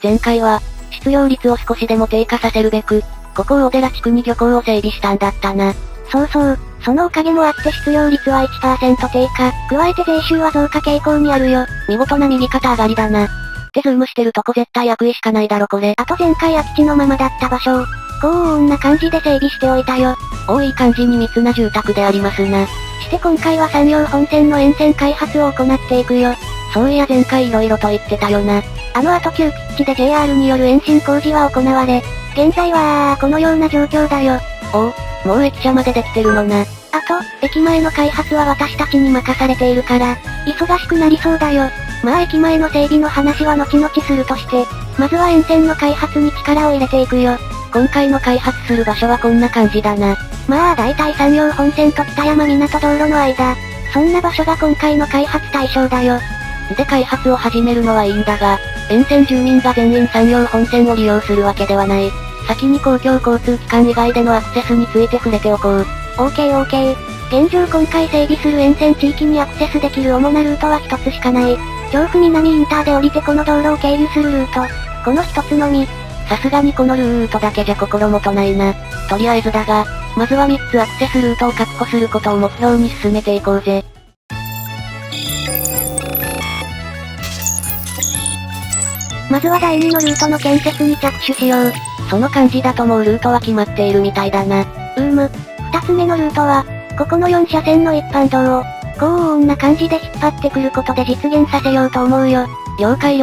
前回は、失業率を少しでも低下させるべく、ここ大寺地区に漁港を整備したんだったな。そうそう、そのおかげもあって失業率は 1% 低下、加えて税収は増加傾向にあるよ。見事な右肩上がりだな。ってズームしてるとこ絶対悪意しかないだろこれ。あと前回空き地のままだった場所を、こんな感じで整備しておいたよ。いい感じに密な住宅でありますな。して今回は山陽本線の沿線開発を行っていくよ。そういや前回色々と言ってたよな。あと急ピッチで JR による延伸工事は行われ、現在はこのような状況だよ。もう駅舎までできてるのな。駅前の開発は私たちに任されているから、忙しくなりそうだよ。まあ駅前の整備の話は後々するとして、まずは沿線の開発に力を入れていくよ。今回の開発する場所はこんな感じだな。まあ大体山陽本線と北山港道路の間。そんな場所が今回の開発対象だよ。で開発を始めるのはいいんだが、沿線住民が全員山陽本線を利用するわけではない。先に公共交通機関以外でのアクセスについて触れておこう。OK。現状今回整備する沿線地域にアクセスできる主なルートは一つしかない。調布南インターで降りてこの道路を経由するルート。この一つのみ。さすがにこのルートだけじゃ心もとないな。とりあえずだが、まずは3つアクセスルートを確保することを目標に進めていこうぜ。まずは第2のルートの建設に着手しよう。その感じだともうルートは決まっているみたいだな。2つ目のルートは、ここの4車線の一般道を、こんな感じで引っ張ってくることで実現させようと思うよ。了解。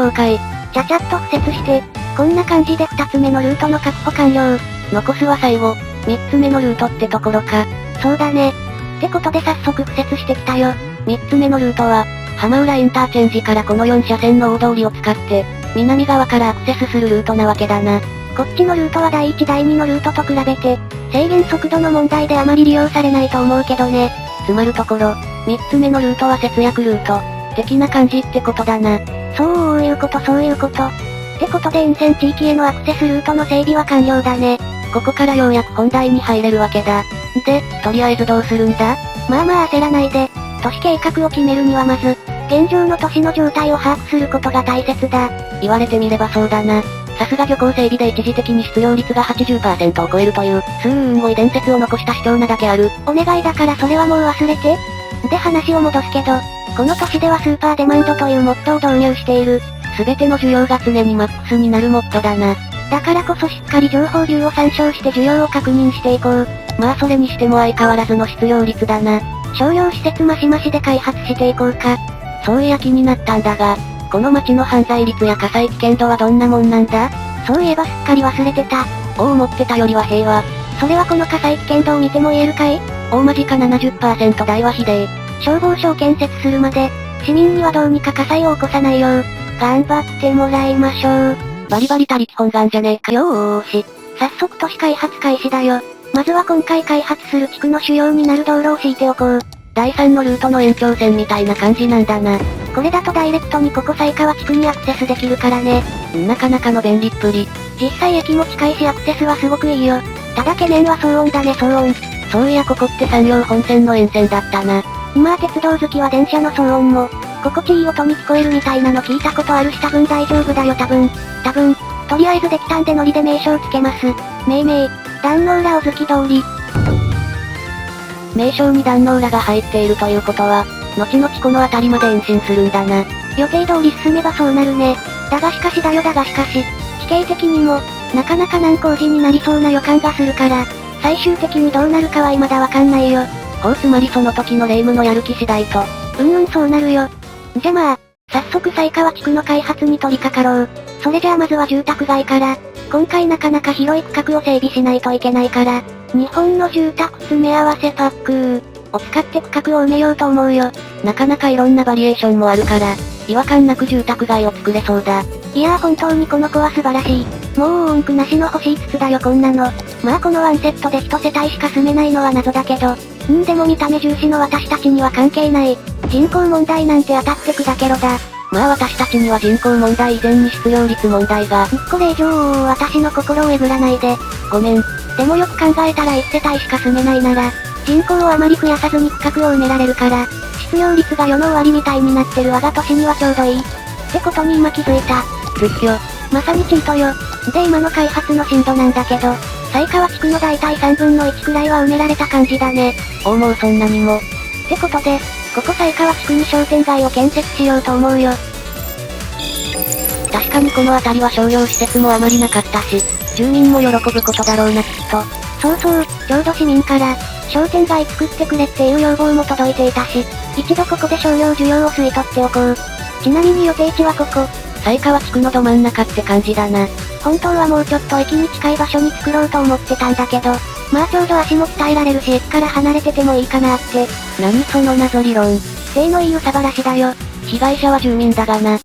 ちゃちゃっと敷設して、こんな感じで2つ目のルートの確保完了。残すは最後、3つ目のルートってところか。そうだね。ってことで早速敷設してきたよ。3つ目のルートは、浜浦インターチェンジからこの4車線の大通りを使って、南側からアクセスするルートなわけだな。こっちのルートは第1第2のルートと比べて、制限速度の問題であまり利用されないと思うけどね。つまるところ、3つ目のルートは節約ルート、的な感じってことだな。そういうこと。ってことで沿線地域へのアクセスルートの整備は完了だね。ここからようやく本題に入れるわけだ。で、とりあえずどうするんだ？まあ焦らないで。都市計画を決めるにはまず、現状の都市の状態を把握することが大切だ。言われてみればそうだな。さすが漁港整備で一時的に失業率が 80% を超えるという、すんごい伝説を残した主張なだけある。お願いだからそれはもう忘れて。で話を戻すけど、この都市ではスーパーデマンドというモットーを導入している。すべての需要が常にマックスになるモットだな。だからこそしっかり情報流を参照して需要を確認していこう。まあそれにしても相変わらずの失業率だな。商業施設マシマシで開発していこうか。そういや気になったんだが、この街の犯罪率や火災危険度はどんなもんなんだ？そういえばすっかり忘れてた。思ってたよりは平和。それはこの火災危険度を見ても言えるかい？間近 70% 台は非礼。消防署を建設するまで、市民にはどうにか火災を起こさないよう、頑張ってもらいましょう。バリバリ他力本願じゃねえか。よーし。早速都市開発開始だよ。まずは今回開発する地区の主要になる道路を敷いておこう。第3のルートの延長線みたいな感じなんだな。これだとダイレクトにここ埼川地区にアクセスできるからね。なかなかの便利っぷり。実際駅も近いしアクセスはすごくいいよ。ただ懸念は騒音だね騒音。そういやここって山陽本線の沿線だったな。今は鉄道好きは電車の騒音も、心地いい音に聞こえるみたいなの聞いたことあるし多分大丈夫だよ多分。とりあえずできたんでノリで名称つけます。壇ノ浦小月通り。名称に壇ノ浦が入っているということは、後々この辺りまで延伸するんだな。予定通り進めばそうなるね。だがしかし、地形的にも、なかなか難工事になりそうな予感がするから、最終的にどうなるかは未だわかんないよ。つまりその時の霊夢のやる気次第と。そうなるよ。じゃまあ、早速埼川地区の開発に取り掛かろう。それじゃあまずは住宅街から、今回なかなか広い区画を整備しないといけないから、日本の住宅詰め合わせパックを使って区画を埋めようと思うよ。なかなかいろんなバリエーションもあるから、違和感なく住宅街を作れそうだ。いやー本当にこの子は素晴らしい。もう文句なしの星5つだよこんなの。まあこのワンセットで一世帯しか住めないのは謎だけど、でも見た目重視の私たちには関係ない。人口問題なんて当たって砕けろだ。まあ私たちには人口問題以前に失業率問題が。これ以上私の心をえぐらないで。ごめん。でもよく考えたら1世帯しか住めないなら、人口をあまり増やさずに区画を埋められるから、失業率が世の終わりみたいになってる我が年にはちょうどいい。ってことに今気づいた。ずっよ。まさにチートよ。で今の開発の進度なんだけど、犀川地区の大体3分の1くらいは埋められた感じだね。もうそんなにも。ってことで、ここ犀川地区に商店街を建設しようと思うよ。確かにこの辺りは商業施設もあまりなかったし、住民も喜ぶことだろうなきっと。そうそう、ちょうど市民から、商店街作ってくれっていう要望も届いていたし、一度ここで商業需要を吸い取っておこう。ちなみに予定地はここ。犀川地区のど真ん中って感じだな。本当はもうちょっと駅に近い場所に作ろうと思ってたんだけど、まあちょうど足も鍛えられるし駅から離れててもいいかなって。何その謎理論。正のいい憂さ晴らしだよ。被害者は住民だがな。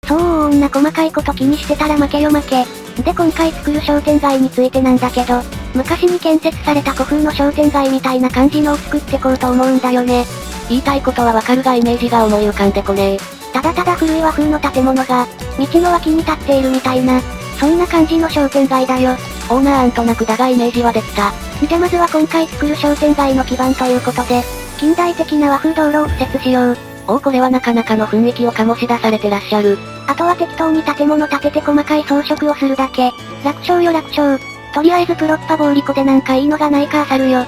そうな細かいこと気にしてたら負けよ負け。で今回作る商店街についてなんだけど、昔に建設された古風の商店街みたいな感じのを作ってこうと思うんだよね。言いたいことはわかるがイメージが思い浮かんでこねえ。ただただ古い和風の建物が、道の脇に立っているみたいな、そんな感じの商店街だよ。オーナーなんとなくだがイメージはできた。じゃまずは今回作る商店街の基盤ということで、近代的な和風道路を敷設しよう。これはなかなかの雰囲気を醸し出されてらっしゃる。あとは適当に建物建てて細かい装飾をするだけ。楽勝よ楽勝。とりあえずプロッパボーリコでなんかいいのがないかあさるよ。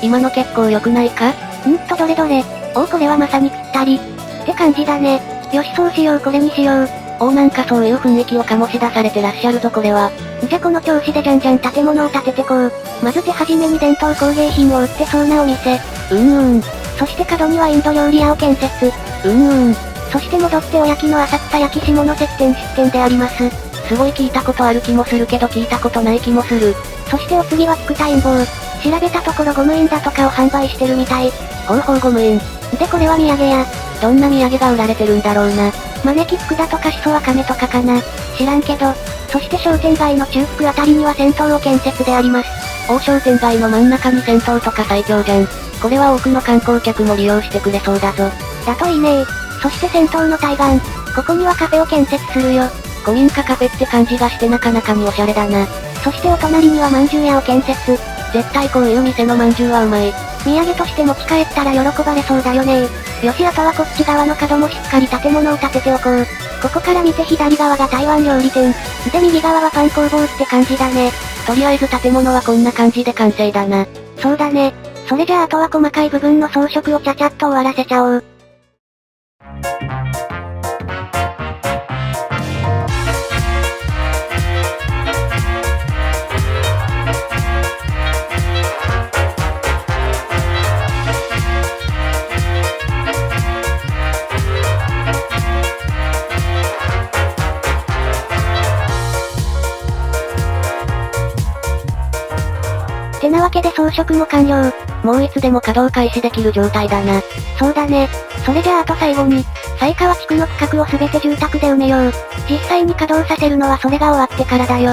今の結構良くないか？どれどれ。これはまさにぴったり。って感じだね。よしそうしようこれにしよう。なんかそういう雰囲気を醸し出されてらっしゃるぞこれは。じゃこの調子でじゃんじゃん建物を建ててこう。まず手始めに伝統工芸品を売ってそうなお店。そして角にはインド料理屋を建設。そして戻っておやきの浅草焼き下関店出店であります。すごい聞いたことある気もするけど聞いたことない気もする。そしてお次は菊田陰謀。調べたところゴム印だとかを販売してるみたい。ほうほうゴム印。でこれは土産屋。どんな土産が売られてるんだろうな。招き福だとかしそわかめとかかな。知らんけど。そして商店街の中腹あたりには銭湯を建設であります。商店街の真ん中に銭湯とか最強じゃん。これは多くの観光客も利用してくれそうだぞ。だといいねー。そして銭湯の対岸。ここにはカフェを建設するよ。古民家カフェって感じがしてなかなかにおしゃれだな。そしてお隣には饅頭屋を建設。絶対こういう店の饅頭はうまい。土産として持ち帰ったら喜ばれそうだよねー。よしあとはこっち側の角もしっかり建物を建てておこう。ここから見て左側が台湾料理店。で右側はパン工房って感じだね。とりあえず建物はこんな感じで完成だな。そうだね。それじゃああとは細かい部分の装飾をちゃちゃっと終わらせちゃおう。てなわけで装飾も完了。もういつでも稼働開始できる状態だな。そうだね。それじゃああと最後に、犀川地区の区画をすべて住宅で埋めよう。実際に稼働させるのはそれが終わってからだよ。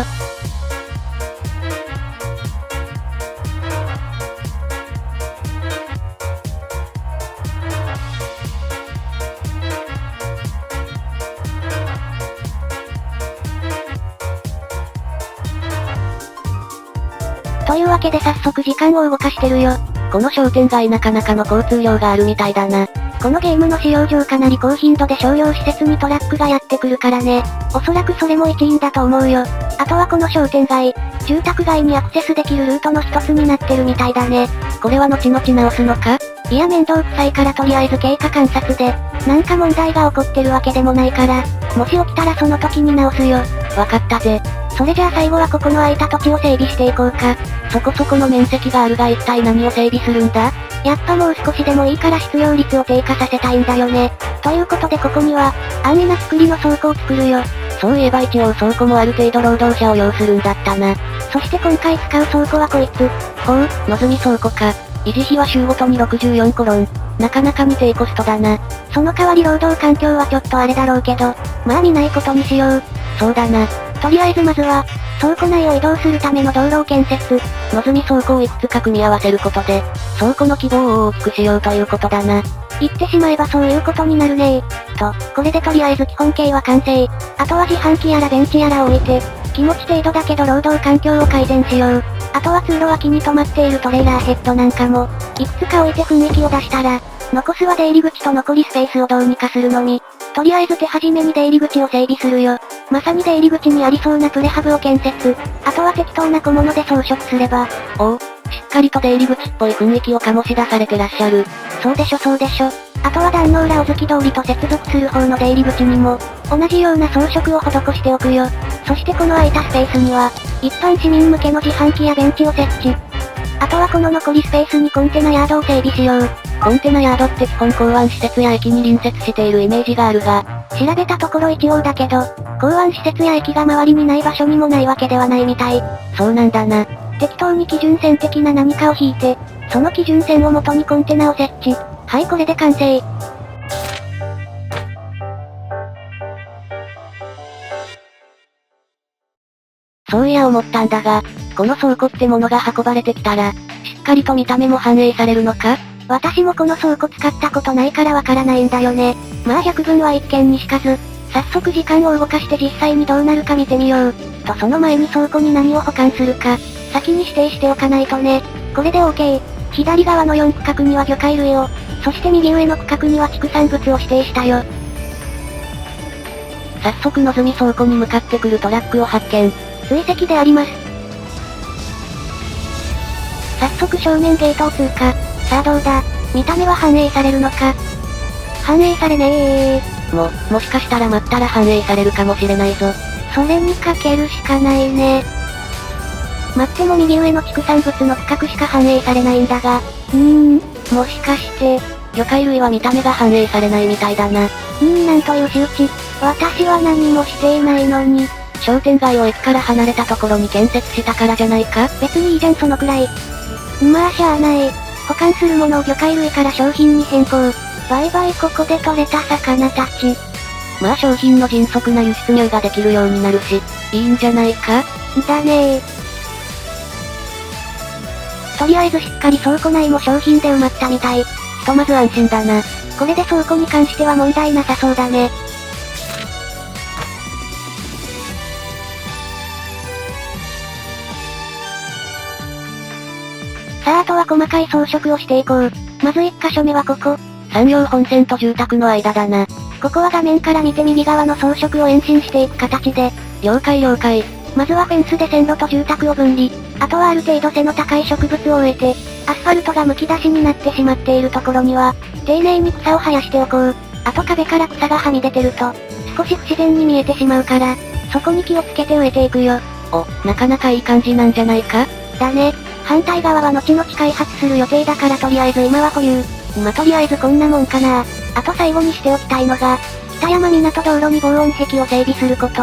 というわけで早速時間を動かしてるよ。この商店街なかなかの交通量があるみたいだな。このゲームの使用上かなり高頻度で商業施設にトラックがやってくるからね。おそらくそれも一因だと思うよ。あとはこの商店街、住宅街にアクセスできるルートの一つになってるみたいだね。これは後々直すのか？いや面倒くさいからとりあえず経過観察で、なんか問題が起こってるわけでもないから、もし起きたらその時に直すよ。わかったぜ。それじゃあ最後はここの空いた土地を整備していこうか。そこそこの面積があるが一体何を整備するんだ？やっぱもう少しでもいいから失業率を低下させたいんだよね。ということでここには、安易な作りの倉庫を作るよ。そういえば一応倉庫もある程度労働者を要するんだったな。そして今回使う倉庫はこいつ。ほう、のぞみ倉庫か。維持費は週ごとに64コロン。なかなかに低コストだな。その代わり労働環境はちょっとあれだろうけど、まあ見ないことにしよう。そうだな。とりあえずまずは、倉庫内を移動するための道路を建設。のぞみ倉庫をいくつか組み合わせることで、倉庫の規模を大きくしようということだな。言ってしまえばそういうことになるねと、これでとりあえず基本形は完成。あとは自販機やらベンチやらを置いて、気持ち程度だけど労働環境を改善しよう。あとは通路脇に止まっているトレーラーヘッドなんかも、いくつか置いて雰囲気を出したら、残すは出入り口と残りスペースをどうにかするのみ。とりあえず手始めに出入り口を整備するよ。まさに出入り口にありそうなプレハブを建設。あとは適当な小物で装飾すれば。おお、しっかりと出入り口っぽい雰囲気を醸し出されてらっしゃる。そうでしょそうでしょ。あとは壇の裏を月通りと接続する方の出入り口にも、同じような装飾を施しておくよ。そしてこの空いたスペースには、一般市民向けの自販機やベンチを設置。あとはこの残りスペースにコンテナヤードを整備しよう。コンテナヤードって基本港湾施設や駅に隣接しているイメージがあるが、調べたところ一応だけど、港湾施設や駅が周りにない場所にもないわけではないみたい。そうなんだな。適当に基準線的な何かを引いて、その基準線を元にコンテナを設置。はい、これで完成。そういや思ったんだが、この倉庫ってものが運ばれてきたら、しっかりと見た目も反映されるのか？私もこの倉庫使ったことないからわからないんだよね。まあ百聞は一見にしかず、早速時間を動かして実際にどうなるか見てみよう。とその前に倉庫に何を保管するか、先に指定しておかないとね。これで OK。左側の4区画には魚介類を、そして右上の区画には畜産物を指定したよ。早速のぞみ倉庫に向かってくるトラックを発見。追跡であります。早速正面ゲートを通過。さあどうだ、見た目は反映されるのか。反映されねもしかしたら待ったら反映されるかもしれないぞ。それにかけるしかないね。待っても右上の畜産物の区画しか反映されないんだが、もしかして、魚介類は見た目が反映されないみたいだな。なんという仕打ち。私は何もしていないのに。商店街を駅から離れたところに建設したからじゃないか？別にいいじゃんそのくらい。まあしゃあない。保管するものを魚介類から商品に変更。バイバイここで取れた魚たち。まあ商品の迅速な輸出入ができるようになるし、いいんじゃないか？だねとりあえずしっかり倉庫内も商品で埋まったみたい。ひとまず安心だな。これで倉庫に関しては問題なさそうだね。さああとは細かい装飾をしていこう。まず1箇所目はここ。山陽本線と住宅の間だな。ここは画面から見て右側の装飾を延伸していく形で。了解了解。まずはフェンスで線路と住宅を分離。あとはある程度背の高い植物を植えて、アスファルトがむき出しになってしまっているところには、丁寧に草を生やしておこう。あと壁から草がはみ出てると、少し不自然に見えてしまうから、そこに気をつけて植えていくよ。お、なかなかいい感じなんじゃないか？だね。反対側は後々開発する予定だからとりあえず今は保有。今とりあえずこんなもんかな。あと最後にしておきたいのが、北山港道路に防音壁を整備すること。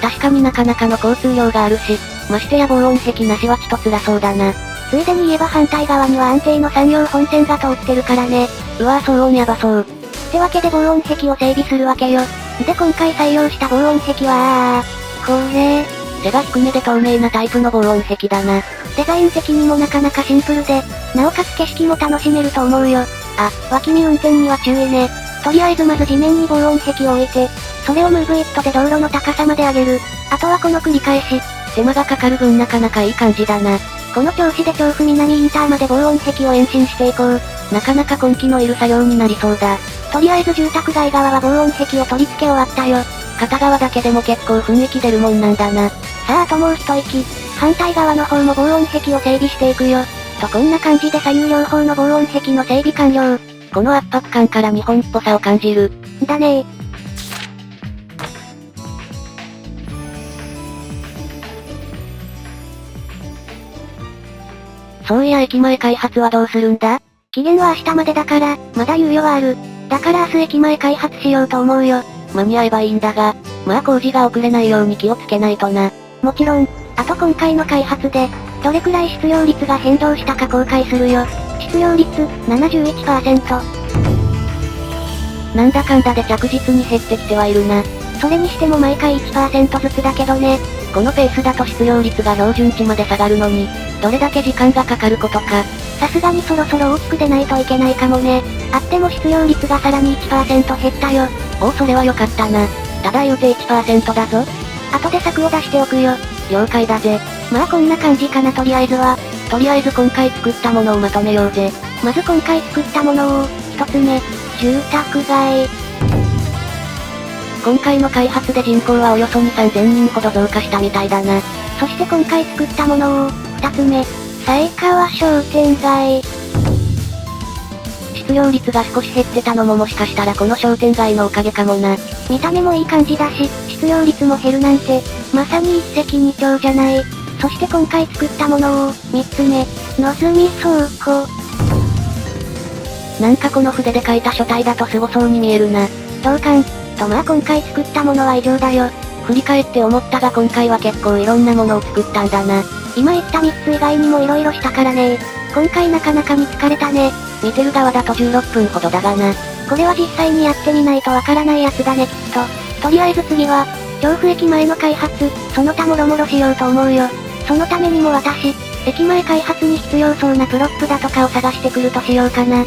確かになかなかの交通量があるし、ましてや防音壁なしはちと辛そうだな。ついでに言えば反対側には安定の山陽本線が通ってるからね。うわぁ騒音やばそう。ってわけで防音壁を整備するわけよ。で今回採用した防音壁はこれ。背が低めで透明なタイプの防音壁だな。デザイン的にもなかなかシンプルで、なおかつ景色も楽しめると思うよ。あ、脇見運転には注意ね。とりあえずまず地面に防音壁を置いて、それをムーブイットで道路の高さまで上げる。あとはこの繰り返し。手間がかかる分なかなかいい感じだな。この調子で調布南インターまで防音壁を延伸していこう。なかなか根気のいる作業になりそうだ。とりあえず住宅街側は防音壁を取り付け終わったよ。片側だけでも結構雰囲気出るもんなんだな。さああともう一息。反対側の方も防音壁を整備していくよ。とこんな感じで左右両方の防音壁の整備完了。この圧迫感から日本っぽさを感じる。だねそういや駅前開発はどうするんだ？期限は明日までだから、まだ猶予はある。だから明日駅前開発しようと思うよ。間に合えばいいんだが、まあ工事が遅れないように気をつけないとな。もちろん、あと今回の開発で、どれくらい失業率が変動したか公開するよ。失業率、71%。なんだかんだで着実に減ってきてはいるな。それにしても毎回 1% ずつだけどね。このペースだと失業率が標準値まで下がるのに、どれだけ時間がかかることか。さすがにそろそろ大きく出ないといけないかもね。あっても失業率がさらに 1% 減ったよ。おお、それは良かったな。ただ言うて 1% だぞ。後で策を出しておくよ。了解だぜ。まあこんな感じかなとりあえずは。とりあえず今回作ったものをまとめようぜ。まず今回作ったものを、一つ目、住宅街。今回の開発で人口はおよそ2、3000人ほど増加したみたいだな。そして今回作ったものを、二つ目、才川商店街。失業率が少し減ってたのももしかしたらこの商店街のおかげかもな。見た目もいい感じだし、失業率も減るなんて、まさに一石二鳥じゃない。そして今回作ったものを、三つ目、のずみ倉庫。なんかこの筆で書いた書体だと凄そうに見えるな。同感。とまあ今回作ったものは以上だよ。振り返って思ったが今回は結構いろんなものを作ったんだな。今言った3つ以外にも色々したからね。今回なかなか見つかれたね。見てる側だと16分ほどだがな。これは実際にやってみないとわからないやつだねきっと。とりあえず次は、調布駅前の開発、その他もろもろしようと思うよ。そのためにも私、駅前開発に必要そうなプロップだとかを探してくるとしようかな。